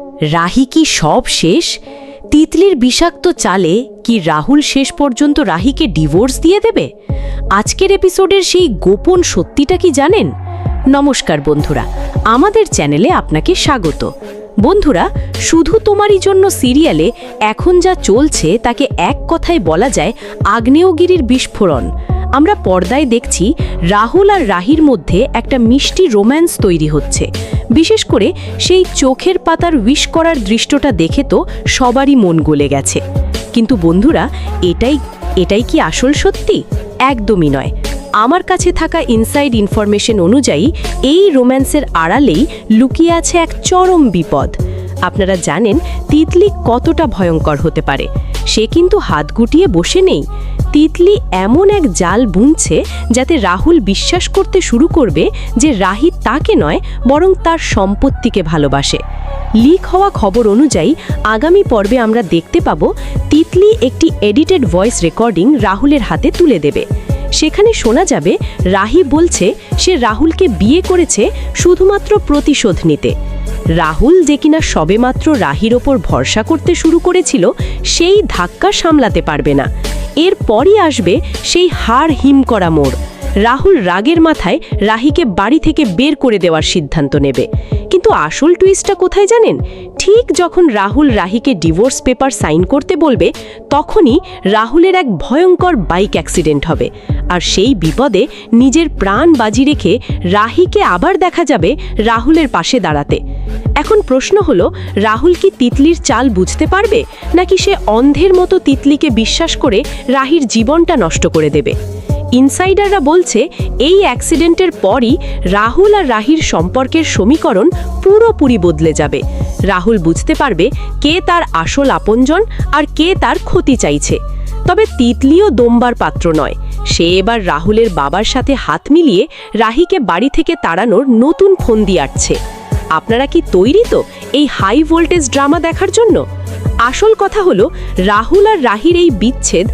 রাহি কি সব শেষ? তিতলির বিষাক্ত চালে কি রাহুল শেষ পর্যন্ত রাহিকে ডিভোর্স দিয়ে দেবে? আজকের এপিসোডের সেই গোপন সত্যিটা কি জানেন? নমস্কার বন্ধুরা, আমাদের চ্যানেলে আপনাকে স্বাগত। বন্ধুরা, শুধু তোমারই জন্য সিরিয়ালে এখন যা চলছে তাকে এক কথায় বলা যায় আগ্নেয়গিরির বিস্ফোরণ। আমরা পর্দায় দেখছি রাহুল আর রাহির মধ্যে একটা মিষ্টি রোম্যান্স তৈরি হচ্ছে। বিশেষ করে সেই চোখের পাতার উইশ করার দৃশ্যটা দেখে তো সবারই মন গলে গেছে। কিন্তু বন্ধুরা, এটাই কি আসল সত্যি? একদমই নয়। আমার কাছে থাকা ইনসাইড ইনফরমেশন অনুযায়ী এই রোম্যান্সের আড়ালেই লুকিয়ে আছে এক চরম বিপদ। আপনারা জানেন তিতলি কতটা ভয়ঙ্কর হতে পারে। সে কিন্তু হাত গুটিয়ে বসে নেই। তিতলি এমন এক জাল বুনছে যাতে রাহুল বিশ্বাস করতে শুরু করবে যে রাহি তাকে নয় বরং তার সম্পত্তিকে ভালোবাসে। লিক হওয়া খবর অনুযায়ী আগামী পর্বে আমরা দেখতে পাব তিতলি একটি এডিটেড ভয়েস রেকর্ডিং রাহুলের হাতে তুলে দেবে। সেখানে শোনা যাবে রাহি বলছে সে রাহুলকে বিয়ে করেছে শুধুমাত্র প্রতিশোধ নিতে। রাহুল যে কিনা সবেমাত্র রাহির ওপর ভরসা করতে শুরু করেছিল, সেই ধাক্কা সামলাতে পারবে না। এরপরই আসবে সেই হাড় হিম করা মোড়। রাহুল রাগের মাথায় রাহিকে বাড়ি থেকে বের করে দেওয়ার সিদ্ধান্ত নেবে। কিন্তু আসল টুইস্টটা কোথায় জানেন? ঠিক যখন রাহুল রাহিকে ডিভোর্স পেপার সাইন করতে বলবে, তখনই রাহুলের এক ভয়ঙ্কর বাইক অ্যাক্সিডেন্ট হবে। আর সেই বিপদে নিজের প্রাণ বাজি রেখে রাহিকে আবার দেখা যাবে রাহুলের পাশে দাঁড়াতে। এখন প্রশ্ন হলো, রাহুল কি তিতলির চাল বুঝতে পারবে, নাকি সে অন্ধের মতো তিতলিকে বিশ্বাস করে রাহির জীবনটা নষ্ট করে দেবে? ইনসাইডাররা বলছে এই অ্যাক্সিডেন্টের পরই রাহুল আর রাহির সম্পর্কের সমীকরণ পুরোপুরি বদলে যাবে। রাহুল বুঝতে পারবে কে তার আসল আপনজন আর কে তার ক্ষতি চাইছে। তবে তিতলিও দমবার পাত্র নয়। সে এবার রাহুলের বাবার সাথে হাত মিলিয়ে রাহিকে বাড়ি থেকে তাড়ানোর নতুন ফন্দি আঁটছে। আপনারা কি তৈরি তো এই হাই ভোল্টেজ ড্রামা দেখার জন্য? আসল কথা হলো, রাহুল আর রাহির এই বিচ্ছেদ